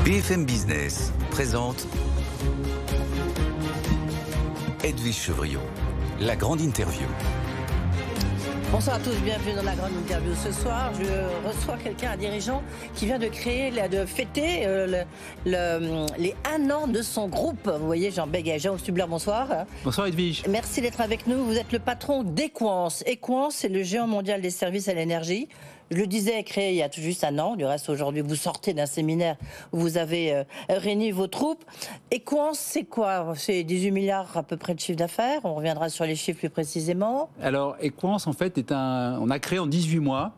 BFM Business présente Edwige Chevrillon, la grande interview. Bonsoir à tous, bienvenue dans la grande interview. Ce soir, je reçois quelqu'un, un dirigeant qui vient de fêter les 1 an de son groupe. Vous voyez, Jean Béguet, Jérôme Stubler, bonsoir. Bonsoir Edwige. Merci d'être avec nous. Vous êtes le patron d'Equance. Equance, c'est le géant mondial des services à l'énergie. Je le disais, créé il y a tout juste 1 an. Du reste, aujourd'hui, vous sortez d'un séminaire où vous avez réuni vos troupes. Equance, c'est quoi? C'est 18 milliards à peu près de chiffre d'affaires. On reviendra sur les chiffres plus précisément. Alors, Equance, en fait, on a créé en 18 mois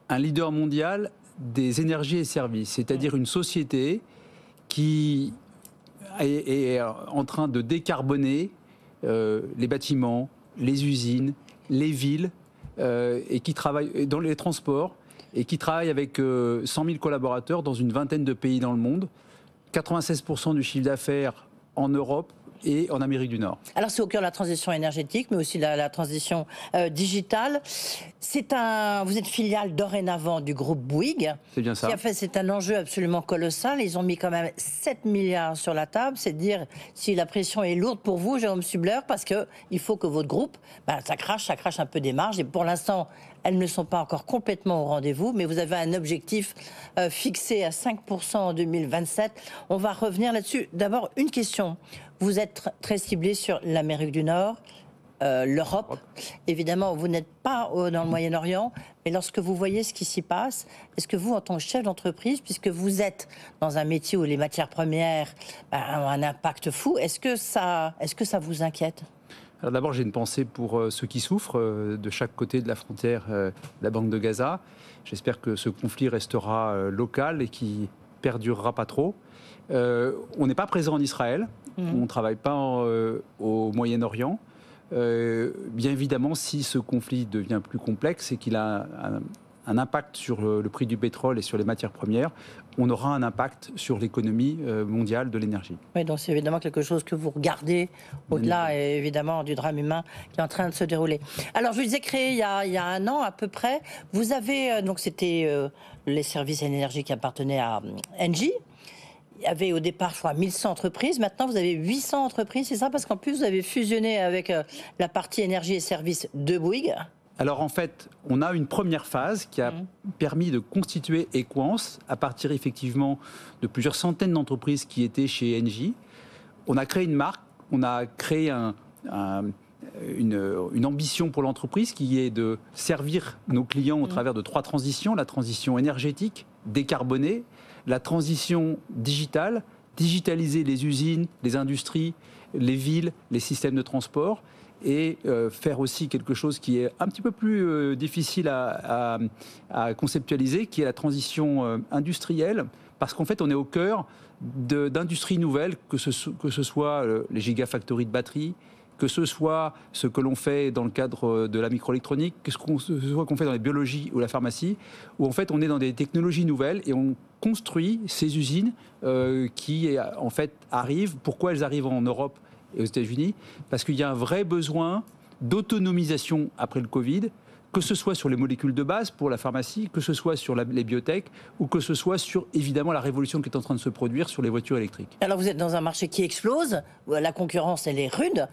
un leader mondial des énergies et services, c'est-à-dire une société qui est en train de décarboner les bâtiments, les usines, les villes, et qui travaille dans les transports et qui travaille avec 100 000 collaborateurs dans une vingtaine de pays dans le monde, 96% du chiffre d'affaires en Europe et en Amérique du Nord. Alors c'est au cœur de la transition énergétique, mais aussi la transition digitale. Vous êtes filiale dorénavant du groupe Bouygues. C'est bien ça. C'est un enjeu absolument colossal. Ils ont mis quand même 7 milliards sur la table. C'est dire si la pression est lourde pour vous, Jérôme Stubler, parce qu'il faut que votre groupe, ça crache un peu des marges. Et pour l'instant, elles ne sont pas encore complètement au rendez-vous, mais vous avez un objectif fixé à 5% en 2027. On va revenir là-dessus. D'abord, une question. Vous êtes très ciblé sur l'Amérique du Nord, l'Europe. Évidemment, vous n'êtes pas dans le Moyen-Orient, mais lorsque vous voyez ce qui s'y passe, est-ce que vous, en tant que chef d'entreprise, puisque vous êtes dans un métier où les matières premières ont un impact fou, est-ce que ça vous inquiète ? Alors d'abord, j'ai une pensée pour ceux qui souffrent de chaque côté de la frontière de la bande de Gaza. J'espère que ce conflit restera local et qui perdurera pas trop. On n'est pas présent en Israël, on ne travaille pas au Moyen-Orient. Bien évidemment, si ce conflit devient plus complexe et qu'il a un impact sur le prix du pétrole et sur les matières premières, on aura un impact sur l'économie mondiale de l'énergie. Oui, donc c'est évidemment quelque chose que vous regardez au-delà, évidemment, du drame humain qui est en train de se dérouler. Alors, je vous ai créé il y a 1 an à peu près. Vous avez, donc c'était les services énergie qui appartenaient à Engie. Il y avait au départ, je crois, 1100 entreprises. Maintenant, vous avez 800 entreprises, c'est ça? Parce qu'en plus, vous avez fusionné avec la partie énergie et services de Bouygues. Alors en fait, on a une première phase qui a permis de constituer Equance à partir effectivement de plusieurs centaines d'entreprises qui étaient chez Engie. On a créé une marque, on a créé une ambition pour l'entreprise qui est de servir nos clients au travers de 3 transitions. La transition énergétique, décarbonée, la transition digitale, digitaliser les usines, les industries, les villes, les systèmes de transport, et faire aussi quelque chose qui est un petit peu plus difficile à conceptualiser, qui est la transition industrielle, parce qu'en fait on est au cœur d'industries nouvelles, que ce soit les gigafactories de batteries, que ce soit ce que l'on fait dans le cadre de la microélectronique, que ce soit qu'on fait dans la biologie ou la pharmacie, où en fait on est dans des technologies nouvelles et on construit ces usines qui en fait arrivent. Pourquoi elles arrivent en Europe et aux États-Unis? Parce qu'il y a un vrai besoin d'autonomisation après le Covid, que ce soit sur les molécules de base pour la pharmacie, que ce soit sur les biotech, ou que ce soit sur, évidemment, la révolution qui est en train de se produire sur les voitures électriques. Alors vous êtes dans un marché qui explose, la concurrence elle est rude,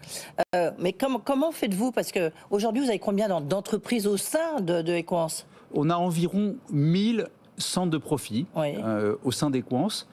mais comment faites-vous? Parce qu'aujourd'hui vous avez combien d'entreprises au sein de Equance? On a environ 1000 centres de profit au sein d'Equance.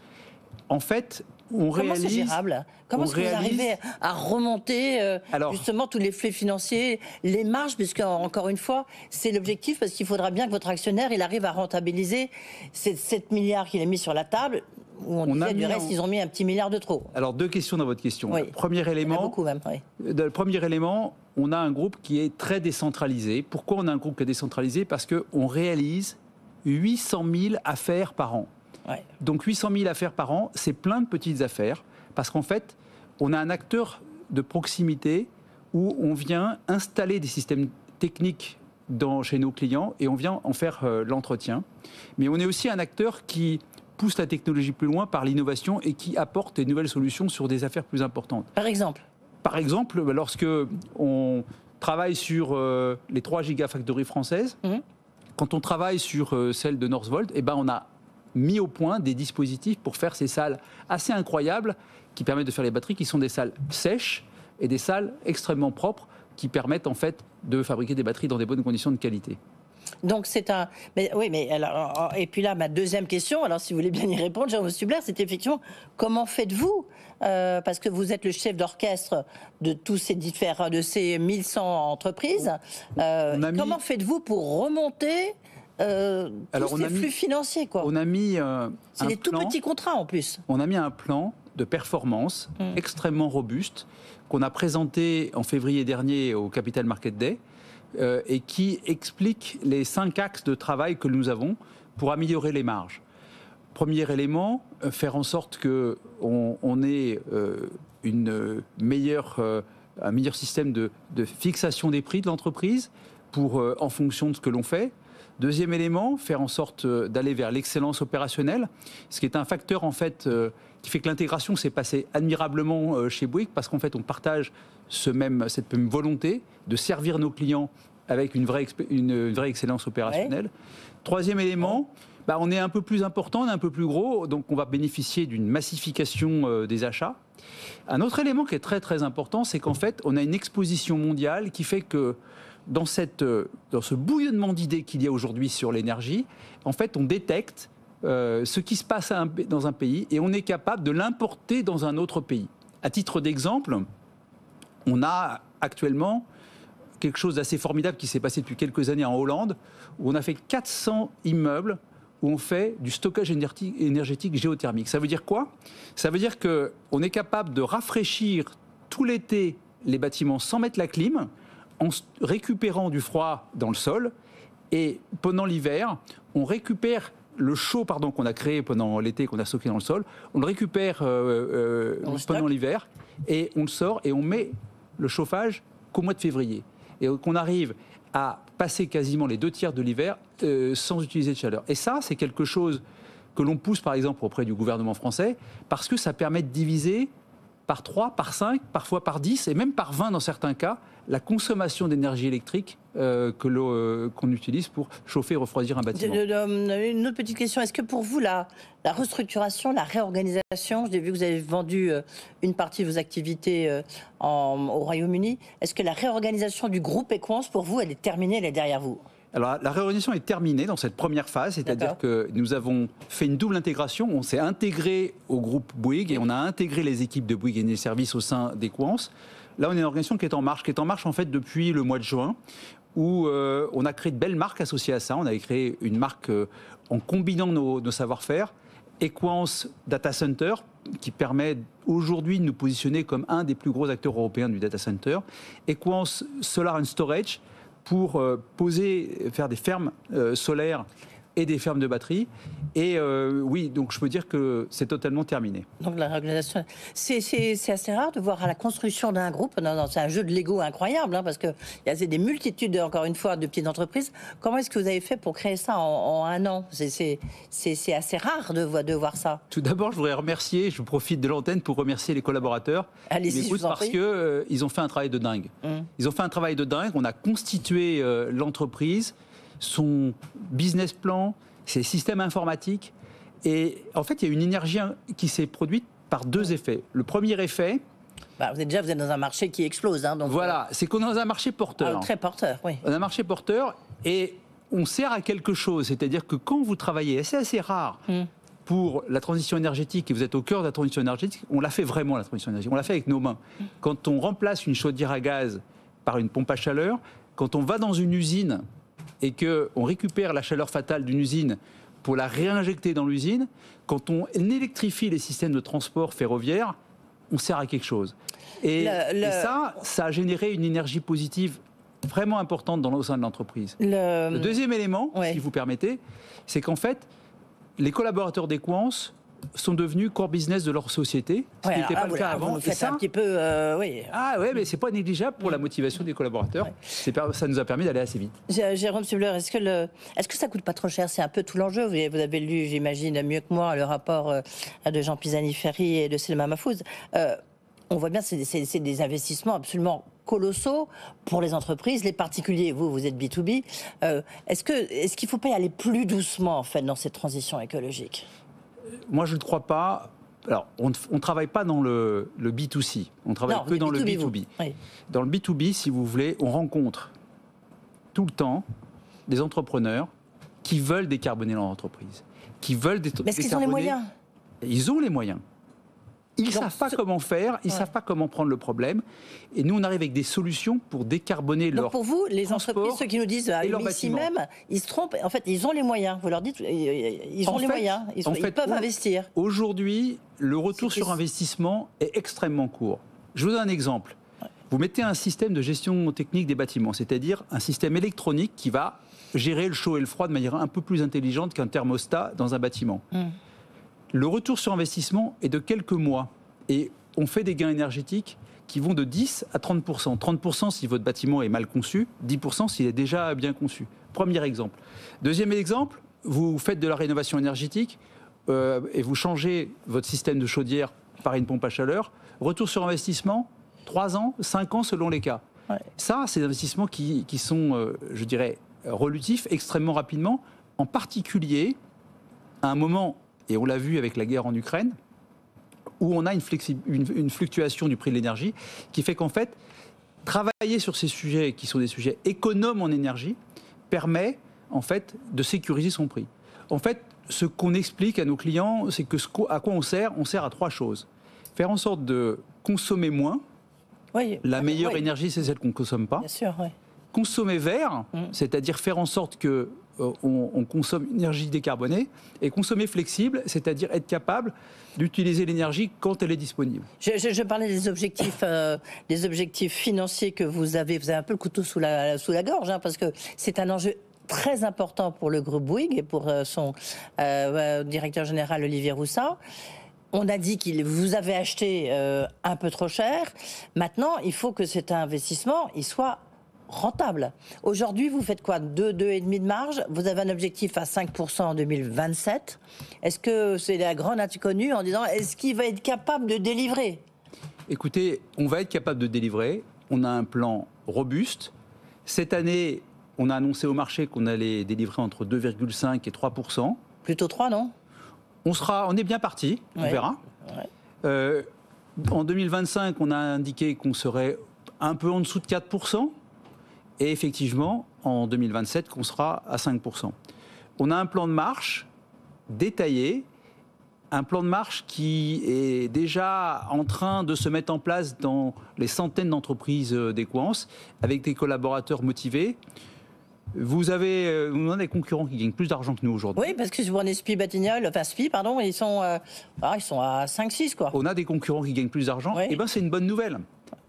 En fait, Comment c'est gérable? Comment est-ce que vous arrivez à remonter justement tous les flux financiers, les marges, puisque encore une fois, c'est l'objectif, parce qu'il faudra bien que votre actionnaire il arrive à rentabiliser ces 7 milliards qu'il a mis sur la table, où on disait du reste, ils ont mis un petit milliard de trop. Alors 2 questions dans votre question. Oui. Premier élément, beaucoup même, le premier élément, on a un groupe qui est très décentralisé. Pourquoi on a un groupe qui est décentralisé? Parce qu'on réalise 800 000 affaires par an. Donc 800 000 affaires par an, c'est plein de petites affaires, parce qu'en fait, on a un acteur de proximité où on vient installer des systèmes techniques chez nos clients et on vient en faire l'entretien. Mais on est aussi un acteur qui pousse la technologie plus loin par l'innovation et qui apporte des nouvelles solutions sur des affaires plus importantes. Par exemple, lorsque on travaille sur les 3 gigafactories françaises, quand on travaille sur celle de Northvolt, on a mis au point des dispositifs pour faire ces salles assez incroyables qui permettent de faire les batteries, qui sont des salles sèches et des salles extrêmement propres qui permettent en fait de fabriquer des batteries dans des bonnes conditions de qualité. Donc c'est un... Mais, oui, mais alors... Et puis là, ma deuxième question, alors si vous voulez bien y répondre, Jérôme Stubler, c'est effectivement, comment faites-vous parce que vous êtes le chef d'orchestre de tous ces différents, de ces 1100 entreprises. Comment faites-vous pour remonter tous ces flux financiers, quoi? On a mis c'est des tout petits contrats en plus. On a mis un plan de performance extrêmement robuste qu'on a présenté en février dernier au Capital Market Day et qui explique les 5 axes de travail que nous avons pour améliorer les marges. Premier élément, faire en sorte qu'on ait un meilleur système de fixation des prix de l'entreprise en fonction de ce que l'on fait. Deuxième élément, faire en sorte d'aller vers l'excellence opérationnelle, ce qui est un facteur en fait qui fait que l'intégration s'est passée admirablement chez Bouygues parce qu'en fait on partage cette même volonté de servir nos clients avec une vraie excellence opérationnelle. Ouais. Troisième élément, on est un peu plus important, on est un peu plus gros, donc on va bénéficier d'une massification des achats. Un autre élément qui est très très important, c'est qu'en fait on a une exposition mondiale qui fait que dans ce bouillonnement d'idées qu'il y a aujourd'hui sur l'énergie, en fait, on détecte ce qui se passe dans un pays et on est capable de l'importer dans un autre pays. À titre d'exemple, on a actuellement quelque chose d'assez formidable qui s'est passé depuis quelques années en Hollande, où on a fait 400 immeubles où on fait du stockage énergétique géothermique. Ça veut dire quoi? Ça veut dire qu'on est capable de rafraîchir tout l'été les bâtiments sans mettre la clim, en récupérant du froid dans le sol, et pendant l'hiver, on récupère le chaud qu'on a créé pendant l'été, qu'on a stocké dans le sol, on le récupère pendant l'hiver, et on le sort, et on met le chauffage qu'au mois de février. Et qu'on arrive à passer quasiment les 2/3 de l'hiver sans utiliser de chaleur. Et ça, c'est quelque chose que l'on pousse, par exemple, auprès du gouvernement français, parce que ça permet de diviser par 3, par 5, parfois par 10 et même par 20 dans certains cas, la consommation d'énergie électrique qu'on utilise pour chauffer et refroidir un bâtiment. Une autre petite question, est-ce que pour vous, la restructuration, la réorganisation, j'ai vu que vous avez vendu une partie de vos activités au Royaume-Uni, est-ce que la réorganisation du groupe Equans, pour vous, elle est terminée, elle est derrière vous? Alors, la réorganisation est terminée dans cette première phase, c'est-à-dire que nous avons fait une double intégration. On s'est intégré au groupe Bouygues et on a intégré les équipes de Bouygues Energy Services au sein d'Equans. Là, on est une organisation qui est en marche en fait depuis le mois de juin, où on a créé de belles marques associées à ça. On avait créé une marque en combinant nos savoir-faire, Equans Data Center, qui permet aujourd'hui de nous positionner comme un des plus gros acteurs européens du data center, Equans Solar and Storage, pour faire des fermes solaires et des fermes de batteries. Et oui, donc je peux dire que c'est totalement terminé. Donc la réorganisation, c'est assez rare de voir à la construction d'un groupe, c'est un jeu de Lego incroyable, parce qu'il y a des multitudes, encore une fois, de petites entreprises. Comment est-ce que vous avez fait pour créer ça en un an? C'est assez rare de voir ça. Tout d'abord, je voudrais remercier, je profite de l'antenne pour remercier les collaborateurs. Allez-y, je vous en prie. Parce qu'ils ont fait un travail de dingue. Ils ont fait un travail de dingue, on a constitué l'entreprise, son business plan, ses systèmes informatiques. Et en fait, il y a une énergie qui s'est produite par deux effets. Le premier effet... vous êtes dans un marché qui explose. Donc voilà, c'est qu'on est dans un marché porteur. Très porteur, oui. On a un marché porteur et on sert à quelque chose. C'est-à-dire que quand vous travaillez, et c'est assez rare pour la transition énergétique, et vous êtes au cœur de la transition énergétique, on l'a fait vraiment, la transition énergétique. On l'a fait avec nos mains. Quand on remplace une chaudière à gaz par une pompe à chaleur, quand on va dans une usine et qu'on récupère la chaleur fatale d'une usine pour la réinjecter dans l'usine, quand on électrifie les systèmes de transport ferroviaire, on sert à quelque chose. Et ça a généré une énergie positive vraiment importante au sein de l'entreprise. Le deuxième élément, si vous permettez, c'est qu'en fait, les collaborateurs d'Equans sont devenus core business de leur société, ce qui n'était pas le cas avant. Vous faites un petit peu, oui. Ah ouais, mais c'est pas négligeable pour la motivation des collaborateurs. Ouais. Ça nous a permis d'aller assez vite. Jérôme Stubler, est-ce que ça coûte pas trop cher? C'est un peu tout l'enjeu. Vous avez lu, j'imagine, mieux que moi, le rapport de Jean Pisani-Ferry et de Selma Mahfouz. On voit bien, c'est des investissements absolument colossaux pour les entreprises, les particuliers. Vous êtes B2B. Est-ce qu'il ne faut pas y aller plus doucement, en fait, dans cette transition écologique ? Moi, je ne crois pas. Alors, on ne travaille pas dans le B2C, on travaille que dans le B2B. Oui. Dans le B2B, si vous voulez, on rencontre tout le temps des entrepreneurs qui veulent décarboner leur entreprise, qui veulent décarboner. Mais est-ce qu'ils ont les moyens ? Ils ont les moyens. Ils ne savent pas comment faire, ils ne savent pas comment prendre le problème. Et nous, on arrive avec des solutions pour décarboner leur transport. Donc pour vous, les entreprises, ceux qui nous disent ici même, ils se trompent. En fait, ils ont les moyens. Vous leur dites, ils ont les moyens. Ils peuvent investir. Aujourd'hui, le retour sur investissement est extrêmement court. Je vous donne un exemple. Vous mettez un système de gestion technique des bâtiments, c'est-à-dire un système électronique qui va gérer le chaud et le froid de manière un peu plus intelligente qu'un thermostat dans un bâtiment. Le retour sur investissement est de quelques mois et on fait des gains énergétiques qui vont de 10 à 30%. 30% si votre bâtiment est mal conçu, 10% s'il est déjà bien conçu. Premier exemple. Deuxième exemple, vous faites de la rénovation énergétique et vous changez votre système de chaudière par une pompe à chaleur. Retour sur investissement, 3 ans, 5 ans selon les cas. Ouais. Ça, c'est des investissements qui sont, je dirais, relutifs extrêmement rapidement, en particulier à un moment, et on l'a vu avec la guerre en Ukraine, où on a une fluctuation du prix de l'énergie qui fait qu'en fait, travailler sur ces sujets qui sont des sujets économes en énergie permet en fait de sécuriser son prix. En fait, ce qu'on explique à nos clients, c'est que à quoi on sert à 3 choses. Faire en sorte de consommer moins. Oui, la meilleure énergie, c'est celle qu'on ne consomme pas. Bien sûr, oui. Consommer vert, c'est-à-dire faire en sorte que on consomme une énergie décarbonée, et consommer flexible, c'est-à-dire être capable d'utiliser l'énergie quand elle est disponible. Je parlais des objectifs financiers que vous avez. Vous avez un peu le couteau sous la gorge, hein, parce que c'est un enjeu très important pour le groupe Bouygues et pour son directeur général Olivier Roussat. On a dit que vous avez acheté un peu trop cher. Maintenant, il faut que cet investissement il soit rentable. Aujourd'hui, vous faites quoi ? 2,5 de marge. Vous avez un objectif à 5% en 2027. Est-ce que c'est la grande inconnue en disant est-ce qu'il va être capable de délivrer ? Écoutez, on va être capable de délivrer. On a un plan robuste. Cette année, on a annoncé au marché qu'on allait délivrer entre 2,5 et 3%. Plutôt 3, non ? On est bien parti, on verra. Ouais. En 2025, on a indiqué qu'on serait un peu en dessous de 4%. Et effectivement, en 2027, qu'on sera à 5%. On a un plan de marche détaillé, un plan de marche qui est déjà en train de se mettre en place dans les centaines d'entreprises d'Equans, avec des collaborateurs motivés. Vous avez des concurrents qui gagnent plus d'argent que nous aujourd'hui. Oui, parce que si vous prenez SPI, pardon, ils sont à 5-6, quoi. On a des concurrents qui gagnent plus d'argent, et c'est une bonne nouvelle.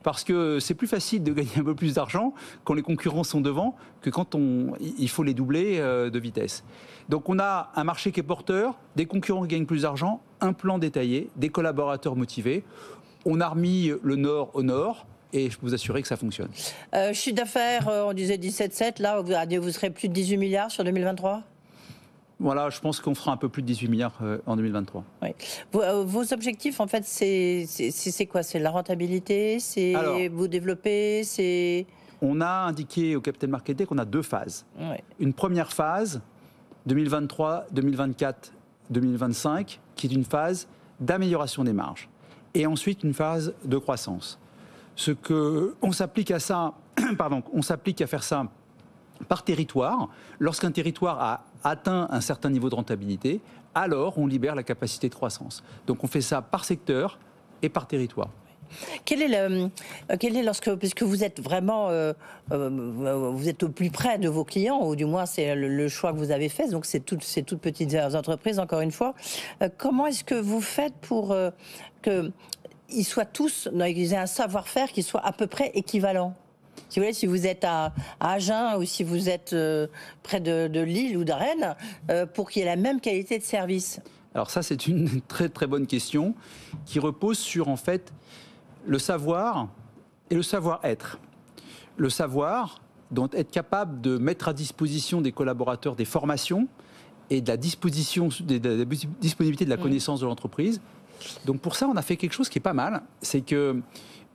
Parce que c'est plus facile de gagner un peu plus d'argent quand les concurrents sont devant que quand il faut les doubler de vitesse. Donc on a un marché qui est porteur, des concurrents qui gagnent plus d'argent, un plan détaillé, des collaborateurs motivés. On a remis le nord au nord. Et je peux vous assurer que ça fonctionne. Chiffre d'affaires, on disait 17,7. Là, vous serez plus de 18 milliards sur 2023 ? Voilà, je pense qu'on fera un peu plus de 18 milliards en 2023. Oui. Vos objectifs, en fait, c'est quoi ? C'est la rentabilité ? C'est vous développer ? On a indiqué au Capital Market Day qu'on a 2 phases. Oui. Une première phase, 2023, 2024, 2025, qui est une phase d'amélioration des marges. Et ensuite, une phase de croissance. On s'applique à ça, on s'applique à faire ça par territoire. Lorsqu'un territoire a atteint un certain niveau de rentabilité, alors on libère la capacité de croissance. Donc on fait ça par secteur et par territoire. Puisque vous êtes vraiment, vous êtes au plus près de vos clients, ou du moins c'est le choix que vous avez fait, donc c'est toutes petites entreprises, encore une fois. Comment est-ce que vous faites pour qu'ils soient tous, qu'ils aient un savoir-faire qui soit à peu près équivalent ? Si vous voulez, si vous êtes à Agen ou si vous êtes près de Lille ou de Rennes, pour qu'il y ait la même qualité de service. Alors ça, c'est une très très bonne question qui repose sur en fait le savoir et le savoir-être. Le savoir, donc être capable de mettre à disposition des collaborateurs des formations et de la disponibilité de la connaissance de l'entreprise. Donc pour ça, on a fait quelque chose qui est pas mal, c'est que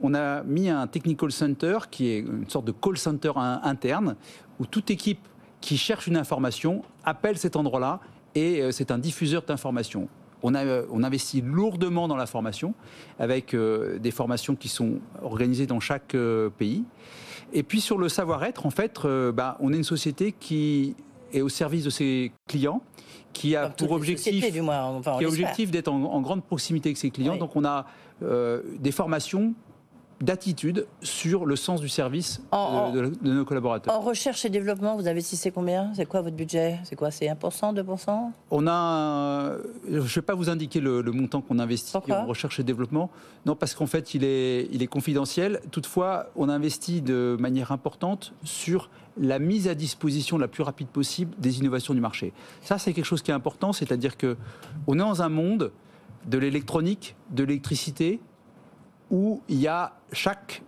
on a mis un technical center qui est une sorte de call center interne où toute équipe qui cherche une information appelle cet endroit-là et c'est un diffuseur d'informations. On investit lourdement dans la formation avec des formations qui sont organisées dans chaque pays. Et puis sur le savoir-être, en fait, on est une société qui est au service de ses clients, qui a pour objectif, d'être en grande proximité avec ses clients. Oui. Donc on a des formations d'attitude sur le sens du service de nos collaborateurs. En recherche et développement, vous investissez combien? C'est quoi votre budget? C'est quoi? C'est 1%, 2%? Je ne vais pas vous indiquer le montant qu'on investit en recherche et développement. Non, parce qu'en fait, il est confidentiel. Toutefois, on investit de manière importante sur la mise à disposition la plus rapide possible des innovations du marché. Ça, c'est quelque chose qui est important, c'est-à-dire qu'on est dans un monde de l'électronique, de l'électricité, où il y a chaque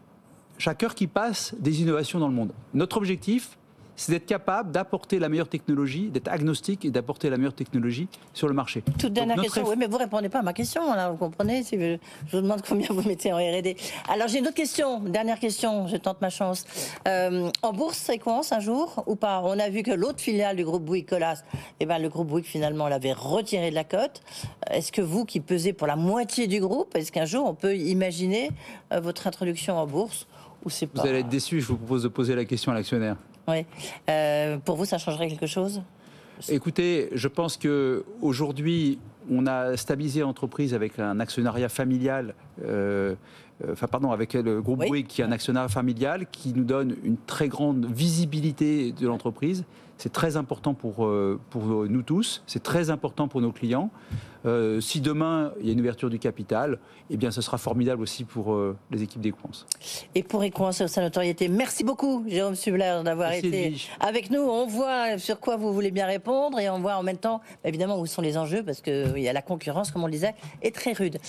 heure qui passe des innovations dans le monde. Notre objectif, c'est d'être capable d'apporter la meilleure technologie, d'être agnostique et d'apporter la meilleure technologie sur le marché. Toute dernière question, oui, mais vous ne répondez pas à ma question, là, vous comprenez, je vous demande combien vous mettez en R&D. Alors j'ai une autre question, dernière question, je tente ma chance. En bourse, ça commence un jour ou pas? On a vu que l'autre filiale du groupe Bouygues, Colas, le groupe Bouygues finalement l'avait retiré de la cote. Est-ce que vous, qui pesez pour la moitié du groupe, est-ce qu'un jour on peut imaginer votre introduction en bourse ou c'est pas... Vous allez être déçu, je vous propose de poser la question à l'actionnaire. Oui. Pour vous, ça changerait quelque chose? Écoutez, je pense qu'aujourd'hui, on a stabilisé l'entreprise avec un actionnariat familial, avec le groupe Bouygues qui est un actionnariat familial qui nous donne une très grande visibilité de l'entreprise. C'est très important pour nous tous, c'est très important pour nos clients. Si demain, il y a une ouverture du capital, eh bien, ce sera formidable aussi pour les équipes d'Equans. Et pour Equans, sa notoriété. Merci beaucoup, Jérôme Subler, d'avoir été avec nous. On voit sur quoi vous voulez bien répondre et on voit en même temps, évidemment, où sont les enjeux, parce qu'il y a la concurrence, comme on le disait, est très rude.